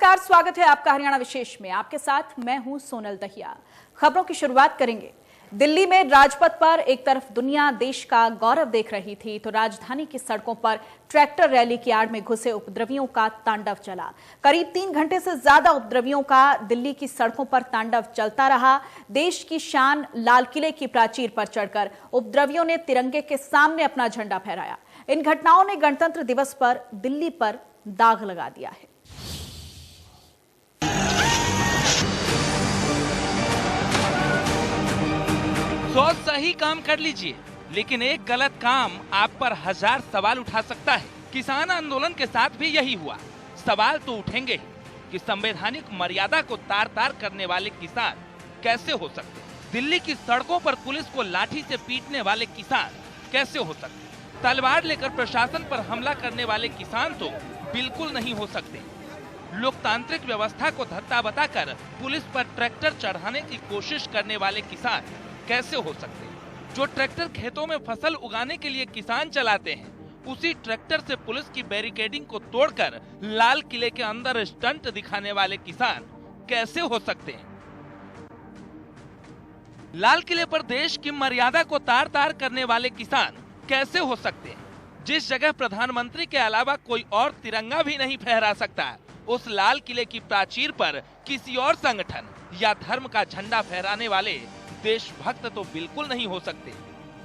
नमस्कार, स्वागत है आपका हरियाणा विशेष में। आपके साथ मैं हूं सोनल दहिया। खबरों की शुरुआत करेंगे। दिल्ली में राजपथ पर एक तरफ दुनिया देश का गौरव देख रही थी, तो राजधानी की सड़कों पर ट्रैक्टर रैली की आड़ में घुसे उपद्रवियों का तांडव चला। करीब 3 घंटे से ज्यादा उपद्रवियों का दिल्ली की सड़कों पर तांडव चलता रहा। देश की शान लाल किले की प्राचीर पर चढ़कर उपद्रवियों ने तिरंगे के सामने अपना झंडा फहराया। इन घटनाओं ने गणतंत्र दिवस पर दिल्ली पर दाग लगा दिया है। तो सही काम कर लीजिए, लेकिन एक गलत काम आप पर 1000 सवाल उठा सकता है। किसान आंदोलन के साथ भी यही हुआ। सवाल तो उठेंगे ही कि संवैधानिक मर्यादा को तार तार करने वाले किसान कैसे हो सकते, दिल्ली की सड़कों पर पुलिस को लाठी से पीटने वाले किसान कैसे हो सकते, तलवार लेकर प्रशासन पर हमला करने वाले किसान तो बिल्कुल नहीं हो सकते। लोकतांत्रिक व्यवस्था को धत्ता बताकर पुलिस पर ट्रैक्टर चढ़ाने की कोशिश करने वाले किसान कैसे हो सकते हैं। जो ट्रैक्टर खेतों में फसल उगाने के लिए किसान चलाते हैं, उसी ट्रैक्टर से पुलिस की बैरिकेडिंग को तोड़कर लाल किले के अंदर स्टंट दिखाने वाले किसान कैसे हो सकते हैं। लाल किले पर देश की मर्यादा को तार तार करने वाले किसान कैसे हो सकते हैं। जिस जगह प्रधानमंत्री के अलावा कोई और तिरंगा भी नहीं फहरा सकता, उस लाल किले की प्राचीर पर किसी और संगठन या धर्म का झंडा फहराने वाले देशभक्त तो बिल्कुल नहीं हो सकते।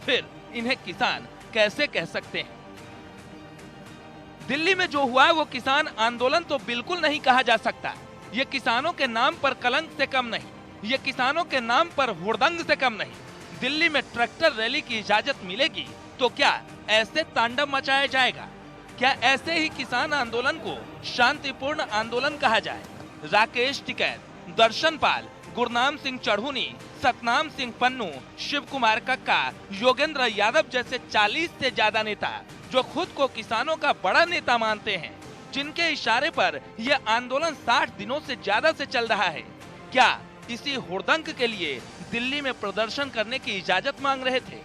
फिर इन्हें किसान कैसे कह सकते हैं। दिल्ली में जो हुआ वो किसान आंदोलन तो बिल्कुल नहीं कहा जा सकता। ये किसानों के नाम पर कलंक से कम नहीं, ये किसानों के नाम पर हुड़दंग से कम नहीं। दिल्ली में ट्रैक्टर रैली की इजाजत मिलेगी तो क्या ऐसे तांडव मचाया जाएगा? क्या ऐसे ही किसान आंदोलन को शांतिपूर्ण आंदोलन कहा जाए? राकेश टिकैत, दर्शन पाल, गुरनाम सिंह चढ़ूनी, सतनाम सिंह पन्नू, शिव कुमार कक्का, योगेंद्र यादव जैसे 40 से ज्यादा नेता जो खुद को किसानों का बड़ा नेता मानते हैं, जिनके इशारे पर यह आंदोलन 60 दिनों से ज्यादा से चल रहा है, क्या इसी हुड़दंग के लिए दिल्ली में प्रदर्शन करने की इजाजत मांग रहे थे?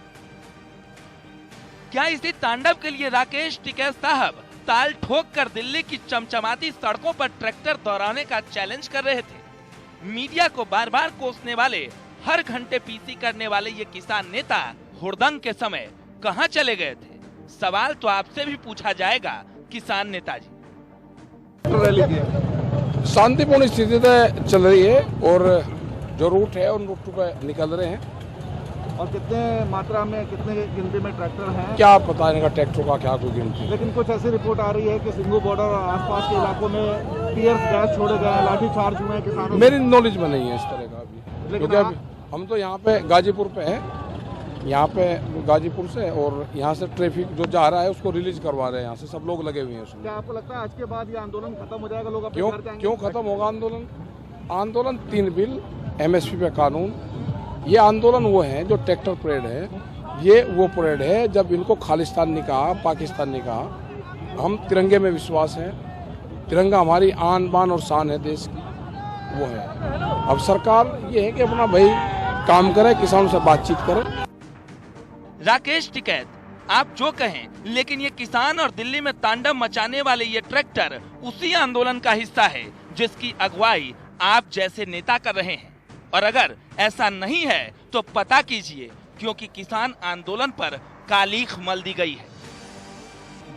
क्या इसी तांडव के लिए राकेश टिकैत साहब ताल ठोक कर दिल्ली की चमचमाती सड़कों पर ट्रैक्टर दौड़ाने का चैलेंज कर रहे थे? मीडिया को बार बार कोसने वाले, हर घंटे पीसी करने वाले ये किसान नेता हुड़दंग के समय कहां चले गए थे? सवाल तो आपसे भी पूछा जाएगा किसान नेताजी। शांतिपूर्ण स्थिति चल रही है और जो रूट है उन रूट पे निकल रहे हैं। और कितने मात्रा में, कितने गिनती में ट्रैक्टर हैं? क्या पता इनका ट्रैक्टर का क्या कोई गिनती। लेकिन कुछ ऐसी रिपोर्ट आ रही है कि सिंघू बॉर्डर और आसपास के इलाकों में टीयर गैस छोड़े गए, लाठी चार्ज हुए किसानों। मेरी नॉलेज में नहीं है इस तरह का अभी, क्योंकि हम तो यहाँ पे गाजीपुर पे हैं, यहाँ पे गाजीपुर से, और यहाँ से ट्रैफिक जो जा रहा है उसको रिलीज करवा रहे हैं। यहाँ से सब लोग लगे हुए हैं उसमें। क्या आपको लगता है आज के बाद ये आंदोलन खत्म हो जाएगा? लोग क्यों खत्म होगा आंदोलन? 3 बिल, MSP पे कानून, ये आंदोलन वो है जो ट्रैक्टर परेड है। ये वो परेड है जब इनको खालिस्तान नहीं कहा, पाकिस्तान नहीं कहा। हम तिरंगे में विश्वास है, तिरंगा हमारी आन बान और शान है देश की, वो है। अब सरकार ये है कि अपना भाई काम करे, किसानों से बातचीत करे। राकेश टिकैत, आप जो कहें, लेकिन ये किसान और दिल्ली में तांडव मचाने वाले ये ट्रैक्टर उसी आंदोलन का हिस्सा है जिसकी अगुवाई आप जैसे नेता कर रहे हैं। और अगर ऐसा नहीं है तो पता कीजिए, क्योंकि किसान आंदोलन पर कालीख मल दी गई है।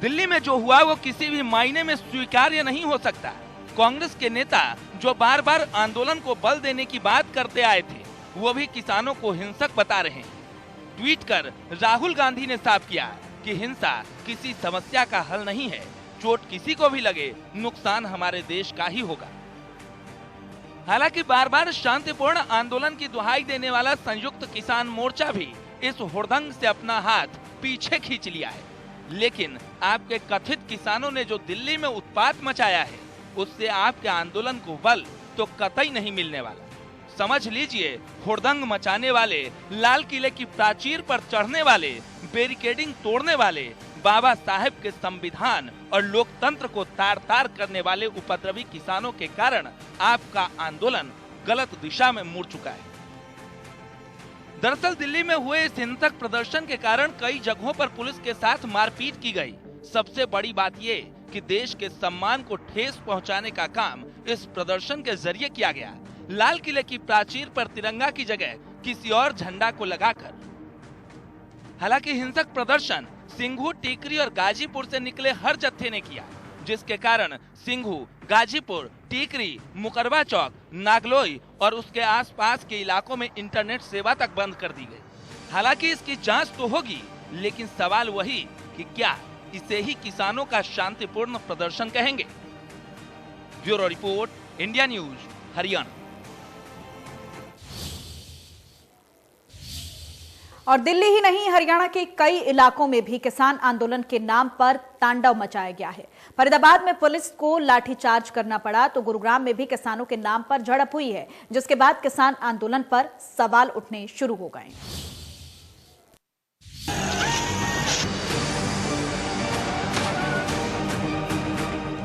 दिल्ली में जो हुआ वो किसी भी मायने में स्वीकार्य नहीं हो सकता। कांग्रेस के नेता जो बार बार आंदोलन को बल देने की बात करते आए थे, वो भी किसानों को हिंसक बता रहे हैं। ट्वीट कर राहुल गांधी ने साफ किया कि हिंसा किसी समस्या का हल नहीं है, चोट किसी को भी लगे, नुकसान हमारे देश का ही होगा। हालांकि बार बार शांतिपूर्ण आंदोलन की दुहाई देने वाला संयुक्त किसान मोर्चा भी इस हुड़दंग से अपना हाथ पीछे खींच लिया है। लेकिन आपके कथित किसानों ने जो दिल्ली में उत्पात मचाया है, उससे आपके आंदोलन को बल तो कतई नहीं मिलने वाला। समझ लीजिए, हुड़दंग मचाने वाले, लाल किले की प्राचीर पर चढ़ने वाले, बैरिकेडिंग तोड़ने वाले, बाबा साहेब के संविधान और लोकतंत्र को तार तार करने वाले उपद्रवी किसानों के कारण आपका आंदोलन गलत दिशा में मुड़ चुका है। दरअसल दिल्ली में हुए इस हिंसक प्रदर्शन के कारण कई जगहों पर पुलिस के साथ मारपीट की गई। सबसे बड़ी बात ये कि देश के सम्मान को ठेस पहुंचाने का काम इस प्रदर्शन के जरिए किया गया। लाल किले की प्राचीर पर तिरंगा की जगह किसी और झंडा को लगाकर। हालांकि हिंसक प्रदर्शन सिंघू, टीकरी और गाजीपुर से निकले हर जत्थे ने किया, जिसके कारण सिंघू, गाजीपुर, टीकरी, मुकरबा चौक, नागलोई और उसके आसपास के इलाकों में इंटरनेट सेवा तक बंद कर दी गई। हालांकि इसकी जांच तो होगी, लेकिन सवाल वही कि क्या इसे ही किसानों का शांतिपूर्ण प्रदर्शन कहेंगे। Bureau report, India news, Haryana. और दिल्ली ही नहीं, हरियाणा के कई इलाकों में भी किसान आंदोलन के नाम पर तांडव मचाया गया है। फरीदाबाद में पुलिस को लाठीचार्ज करना पड़ा तो गुरुग्राम में भी किसानों के नाम पर झड़प हुई है, जिसके बाद किसान आंदोलन पर सवाल उठने शुरू हो गए।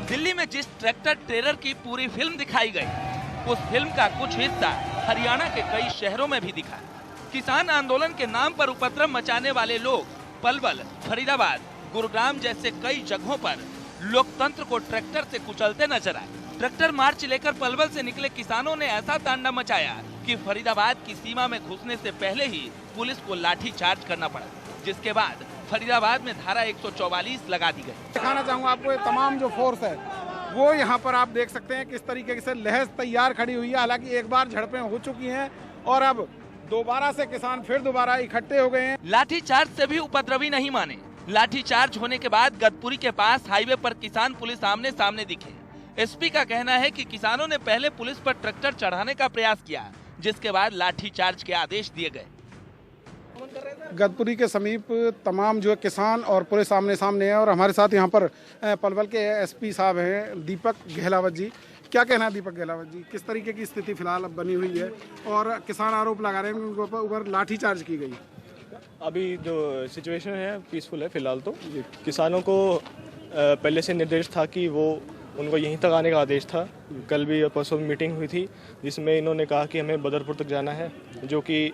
दिल्ली में जिस ट्रैक्टर ट्रेलर की पूरी फिल्म दिखाई गई, उस फिल्म का कुछ हिस्सा हरियाणा के कई शहरों में भी दिखा। किसान आंदोलन के नाम पर उपद्रव मचाने वाले लोग पलवल, फरीदाबाद, गुरुग्राम जैसे कई जगहों पर लोकतंत्र को ट्रैक्टर से कुचलते नजर आए। ट्रैक्टर मार्च लेकर पलवल से निकले किसानों ने ऐसा तांडव मचाया कि फरीदाबाद की सीमा में घुसने से पहले ही पुलिस को लाठी चार्ज करना पड़ा, जिसके बाद फरीदाबाद में धारा 144 लगा दी गई। दिखाना चाहूँगा आपको, ये तमाम जो फोर्स है वो यहाँ पर आप देख सकते हैं किस तरीके से लहज तैयार खड़ी हुई है। हालांकि एक बार झड़पें हो चुकी हैं और अब दोबारा से किसान फिर दोबारा इकट्ठे हो गए हैं। लाठीचार्ज से भी उपद्रवी नहीं माने। लाठीचार्ज होने के बाद गदपुरी के पास हाईवे पर किसान पुलिस आमने सामने दिखे। एसपी का कहना है कि किसानों ने पहले पुलिस पर ट्रैक्टर चढ़ाने का प्रयास किया, जिसके बाद लाठीचार्ज के आदेश दिए गए। गदपुरी के समीप तमाम जो किसान और पुलिस आमने सामने है और हमारे साथ यहाँ पर पलवल के एसपी साहब हैं दीपक गहलावत जी। क्या कहना है दीपक गहलावत जी, किस तरीके की स्थिति फिलहाल अब बनी हुई है और किसान आरोप लगा रहे हैं उनके ऊपर लाठीचार्ज की गई? अभी जो सिचुएशन है पीसफुल है फिलहाल तो। किसानों को पहले से निर्देश था कि वो उनको यहीं तक आने का आदेश था। कल भी और परसों मीटिंग हुई थी जिसमें इन्होंने कहा कि हमें बदरपुर तक जाना है, जो कि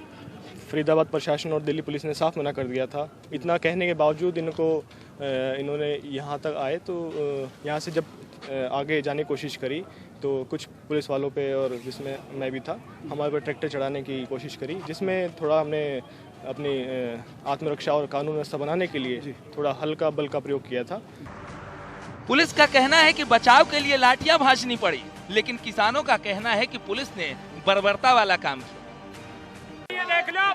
फरीदाबाद प्रशासन और दिल्ली पुलिस ने साफ मना कर दिया था। इतना कहने के बावजूद इन्होंने यहाँ तक आए तो यहाँ से जब आगे जाने की कोशिश करी तो कुछ पुलिस वालों पे और जिसमें मैं भी था, हमारे पर ट्रैक्टर चढ़ाने की कोशिश करी, जिसमें थोड़ा हमने अपनी आत्मरक्षा और कानून व्यवस्था बनाने के लिए थोड़ा हल्का बल का प्रयोग किया था। पुलिस का कहना है कि बचाव के लिए लाठियां भांजनी पड़ी, लेकिन किसानों का कहना है कि पुलिस ने बर्बरता वाला काम किया। ये देख लो,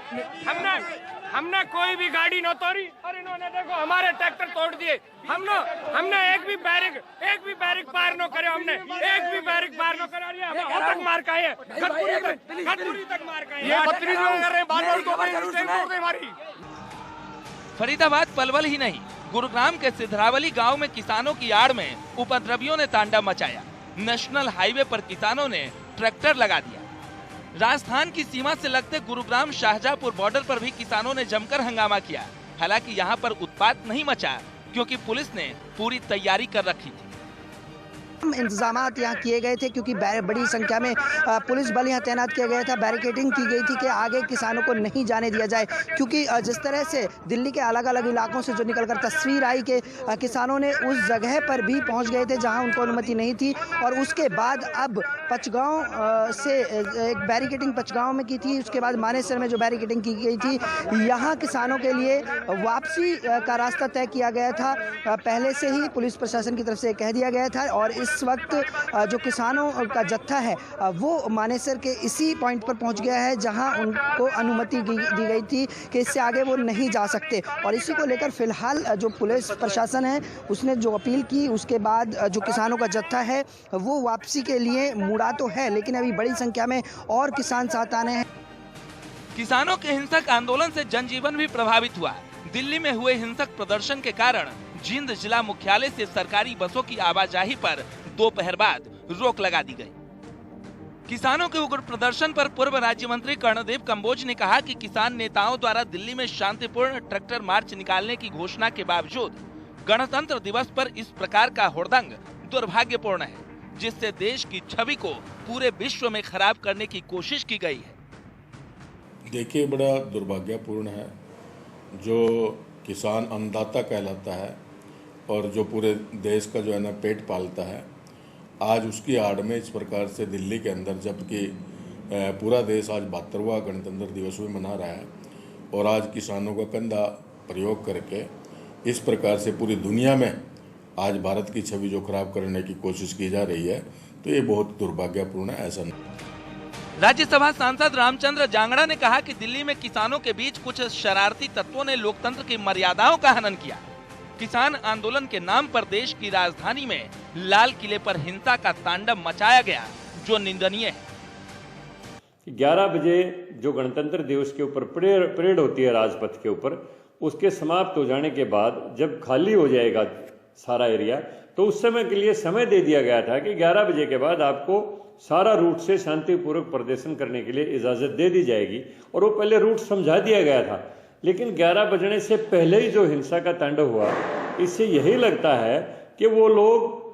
हमने कोई भी गाड़ी न तोड़ी और इन्होंने देखो हमारे ट्रैक्टर तोड़ दिए। हमने एक भी बैरिक पार न करे, हमने एक भी बैरिक पार न करा। हमें तक मार का है, गदपुरी तक मार का है। ये बदतमीजी कर रहे हैं, बार-बार हमारी। फरीदाबाद पलवल ही नहीं, गुरुग्राम के सिधरावली गांव में किसानों की आड़ में उपद्रवियों ने तांडव मचाया। नेशनल हाईवे पर किसानों ने ट्रैक्टर लगा दिया। राजस्थान की सीमा से लगते गुरुग्राम शाहजहांपुर बॉर्डर पर भी किसानों ने जमकर हंगामा किया। हालांकि यहां पर उत्पात नहीं मचा क्योंकि पुलिस ने पूरी तैयारी कर रखी थी। इंतजामात यहाँ किए गए थे क्योंकि बड़ी संख्या में पुलिस बल यहाँ तैनात किया गया था। बैरिकेडिंग की गई थी कि आगे किसानों को नहीं जाने दिया जाए, क्योंकि जिस तरह से दिल्ली के अलग अलग इलाकों से जो निकलकर तस्वीर आई कि किसानों ने उस जगह पर भी पहुँच गए थे जहाँ उनको अनुमति नहीं थी। और उसके बाद अब पचगांव से एक बैरिकेडिंग पचगांव में की थी, उसके बाद मानेसर में जो बैरिकेडिंग की गई थी, यहाँ किसानों के लिए वापसी का रास्ता तय किया गया था। पहले से ही पुलिस प्रशासन की तरफ से कह दिया गया था और इस वक्त जो किसानों का जत्था है वो मानेसर के इसी पॉइंट पर पहुंच गया है जहां उनको अनुमति दी गई थी कि इससे आगे वो नहीं जा सकते। और इसी को लेकर फिलहाल जो पुलिस प्रशासन है उसने जो अपील की, उसके बाद जो किसानों का जत्था है वो वापसी के लिए मुड़ा तो है, लेकिन अभी बड़ी संख्या में और किसान साथ आने हैं। किसानों के हिंसक आंदोलन से जनजीवन भी प्रभावित हुआ। दिल्ली में हुए हिंसक प्रदर्शन के कारण जींद जिला मुख्यालय से सरकारी बसों की आवाजाही पर दोपहर बाद रोक लगा दी गई। किसानों के उग्र प्रदर्शन पर पूर्व राज्य मंत्री कर्णदेव कंबोज ने कहा कि किसान नेताओं द्वारा दिल्ली में शांतिपूर्ण ट्रैक्टर मार्च निकालने की घोषणा के बावजूद गणतंत्र दिवस पर इस प्रकार का हुड़दंग दुर्भाग्यपूर्ण है, जिससे देश की छवि को पूरे विश्व में खराब करने की कोशिश की गई है। देखिए, बड़ा दुर्भाग्यपूर्ण है जो किसान अन्नदाता कहलाता है और जो पूरे देश का जो है ना पेट पालता है, आज उसकी आड़ में इस प्रकार से दिल्ली के अंदर, जबकि पूरा देश आज 72वां गणतंत्र दिवस भी मना रहा है और आज किसानों का कंधा प्रयोग करके इस प्रकार से पूरी दुनिया में आज भारत की छवि जो खराब करने की कोशिश की जा रही है, तो ये बहुत दुर्भाग्यपूर्ण है। ऐसा नहीं। राज्यसभा सांसद रामचंद्र जांगड़ा ने कहा कि दिल्ली में किसानों के बीच कुछ शरारती तत्वों ने लोकतंत्र की मर्यादाओं का हनन किया। किसान आंदोलन के नाम पर देश की राजधानी में लाल किले पर हिंसा का तांडव मचाया गया, जो निंदनीय है। 11 बजे जो गणतंत्र दिवस के ऊपर परेड होती है राजपथ के ऊपर, उसके समाप्त हो जाने के बाद जब खाली हो जाएगा सारा एरिया, तो उस समय के लिए समय दे दिया गया था कि 11 बजे के बाद आपको सारा रूट से शांतिपूर्वक प्रदर्शन करने के लिए इजाज़त दे दी जाएगी, और वो पहले रूट समझा दिया गया था। लेकिन 11 बजने से पहले ही जो हिंसा का तांडव हुआ, इससे यही लगता है कि वो लोग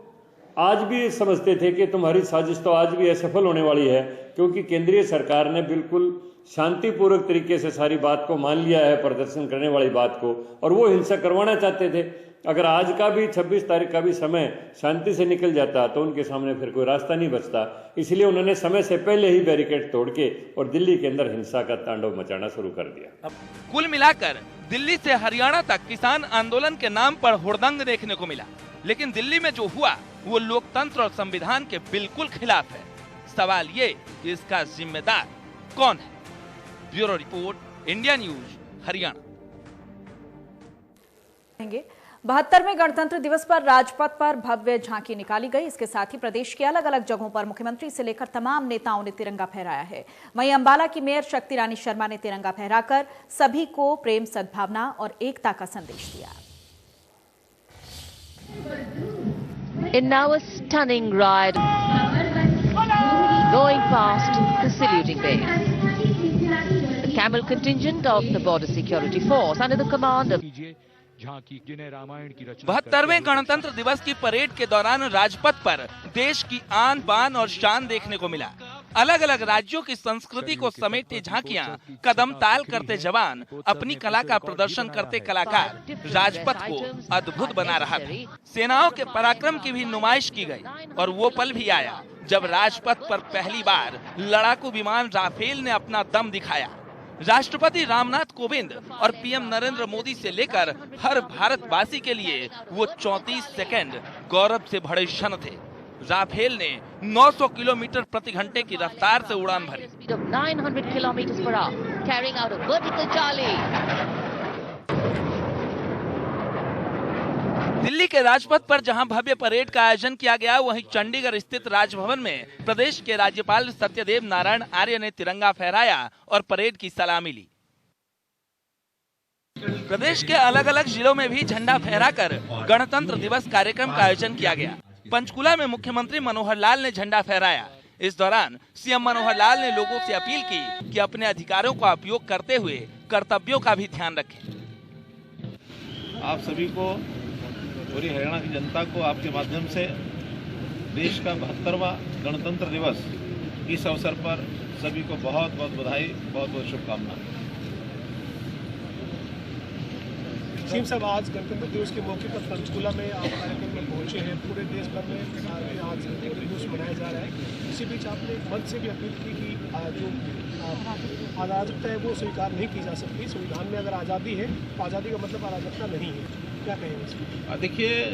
आज भी समझते थे कि तुम्हारी साजिश तो आज भी असफल होने वाली है, क्योंकि केंद्रीय सरकार ने बिल्कुल शांतिपूर्वक तरीके से सारी बात को मान लिया है, प्रदर्शन करने वाली बात को, और वो हिंसा करवाना चाहते थे। अगर आज का भी 26 तारीख का भी समय शांति से निकल जाता तो उनके सामने फिर कोई रास्ता नहीं बचता। इसलिए उन्होंने समय से पहले ही बैरिकेड तोड़ के और दिल्ली के अंदर हिंसा का तांडव मचाना शुरू कर दिया। कुल मिलाकर दिल्ली से हरियाणा तक किसान आंदोलन के नाम पर हुड़दंग देखने को मिला, लेकिन दिल्ली में जो हुआ वो लोकतंत्र और संविधान के बिल्कुल खिलाफ है। सवाल ये कि इसका जिम्मेदार कौन है? Bureau report, India news, Haryana. 72वें गणतंत्र दिवस पर राजपथ पर भव्य झांकी निकाली गई। इसके साथ ही प्रदेश के अलग अलग जगहों पर मुख्यमंत्री से लेकर तमाम नेताओं ने तिरंगा फहराया है। वहीं अंबाला की मेयर शक्ति रानी शर्मा ने तिरंगा फहराकर सभी को प्रेम, सद्भावना और एकता का संदेश दिया। In now a stunning ride, going past the saluting base. The camel contingent of the Border Security Force under the command of 72वें गणतंत्र दिवस की परेड के दौरान राजपथ पर देश की आन बान और शान देखने को मिला। अलग अलग राज्यों की संस्कृति को समेटती झांकियां, कदम ताल करते जवान, अपनी कला का प्रदर्शन करते कलाकार राजपथ को अद्भुत बना रहा था। सेनाओं के पराक्रम की भी नुमाइश की गई और वो पल भी आया जब राजपथ पर पहली बार लड़ाकू विमान राफेल ने अपना दम दिखाया। राष्ट्रपति रामनाथ कोविंद और पीएम नरेंद्र मोदी से लेकर हर भारतवासी के लिए वो 34 सेकंड गौरव से भरे क्षण थे। राफेल ने 900 किलोमीटर प्रति घंटे की रफ्तार से उड़ान भरी। 900 kilometers per hour, carrying out a vertical charlie. Delhi के राजपथ पर जहां भव्य परेड का आयोजन किया गया, वहीं चंडीगढ़ स्थित राजभवन में प्रदेश के राज्यपाल सत्यदेव नारायण आर्य ने तिरंगा फहराया और परेड की सलामी ली। प्रदेश के अलग अलग जिलों में भी झंडा फहराकर गणतंत्र दिवस कार्यक्रम का आयोजन किया गया। पंचकुला में मुख्यमंत्री मनोहर लाल ने झंडा फहराया। इस दौरान सीएम मनोहर लाल ने लोगों से अपील की कि अपने अधिकारों का उपयोग करते हुए कर्तव्यों का भी ध्यान रखें। आप सभी को, पूरी हरियाणा की जनता को आपके माध्यम से देश का 72वां गणतंत्र दिवस इस अवसर पर सभी को बहुत बहुत बधाई, बहुत बहुत शुभकामनाएं। सीएम साहब, आज गणतंत्र दिवस के मौके पर पंचकुला में आप कार्यक्रम में पहुंचे हैं। पूरे देश भर में आज गणतंत्र दिवस मनाया जा रहा है। इसी बीच आपने मंच से भी अपील की कि जो अराजकता है वो स्वीकार नहीं की जा सकती। संविधान में अगर आज़ादी है तो आज़ादी का मतलब अराजकता नहीं है। क्या कहेंगे इसमें? देखिए,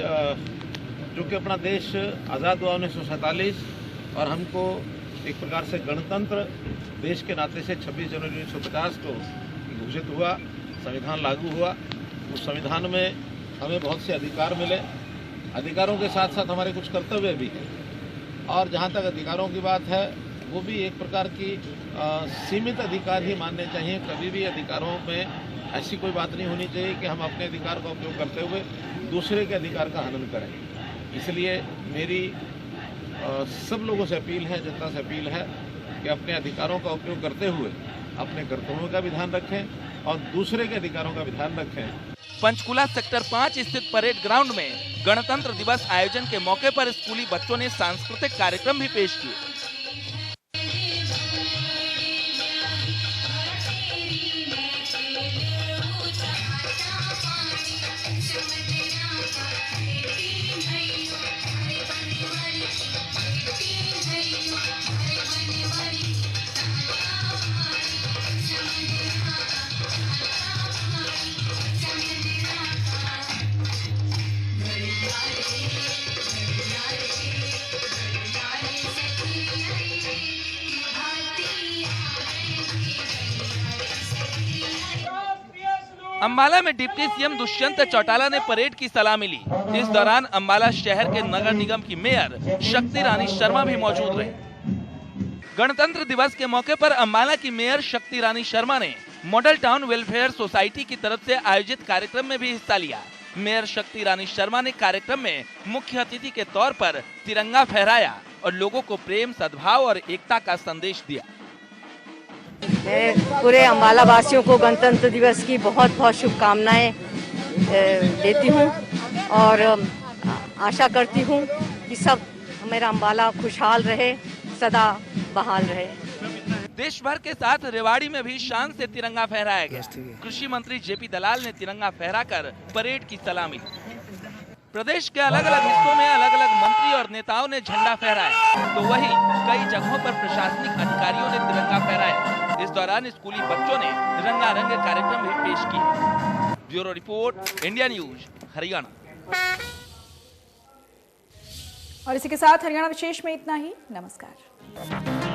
जो कि अपना देश आज़ाद हुआ 1947 और हमको एक प्रकार से गणतंत्र देश के नाते से 26 जनवरी 1950 को घोषित हुआ, संविधान लागू हुआ। उस संविधान में हमें बहुत से अधिकार मिले। अधिकारों के साथ साथ हमारे कुछ कर्तव्य भी हैं, और जहाँ तक अधिकारों की बात है वो भी एक प्रकार की सीमित अधिकार ही मानने चाहिए। कभी भी अधिकारों में ऐसी कोई बात नहीं होनी चाहिए कि हम अपने अधिकार का उपयोग करते हुए दूसरे के अधिकार का हनन करें। इसलिए मेरी सब लोगों से अपील है, जनता से अपील है कि अपने अधिकारों का उपयोग करते हुए अपने कर्तव्यों का भी ध्यान रखें और दूसरे के अधिकारों का भी ध्यान रखें। पंचकुला सेक्टर 5 स्थित परेड ग्राउंड में गणतंत्र दिवस आयोजन के मौके पर स्कूली बच्चों ने सांस्कृतिक कार्यक्रम भी पेश किए। अम्बाला में डिप्टी सीएम दुष्यंत चौटाला ने परेड की सलामी ली। इस दौरान अम्बाला शहर के नगर निगम की मेयर शक्ति रानी शर्मा भी मौजूद रही। गणतंत्र दिवस के मौके पर अम्बाला की मेयर शक्ति रानी शर्मा ने मॉडल टाउन वेलफेयर सोसाइटी की तरफ से आयोजित कार्यक्रम में भी हिस्सा लिया। मेयर शक्ति रानी शर्मा ने कार्यक्रम में मुख्य अतिथि के तौर पर तिरंगा फहराया और लोगों को प्रेम, सद्भाव और एकता का संदेश दिया। मैं पूरे अम्बाला वासियों को गणतंत्र दिवस की बहुत बहुत शुभकामनाएं देती हूं और आशा करती हूं कि सब मेरा अम्बाला खुशहाल रहे, सदा बहाल रहे। देश भर के साथ रेवाड़ी में भी शान से तिरंगा फहराया गया। कृषि मंत्री जेपी दलाल ने तिरंगा फहराकर परेड की सलामी ली। प्रदेश के अलग अलग हिस्सों में अलग अलग मंत्री और नेताओं ने झंडा फहराया, तो वहीं कई जगहों पर प्रशासनिक अधिकारियों ने तिरंगा फहराया। इस दौरान स्कूली बच्चों ने रंगारंग कार्यक्रम भी पेश किए। Bureau report, India news, Haryana. और इसी के साथ हरियाणा विशेष में इतना ही। नमस्कार।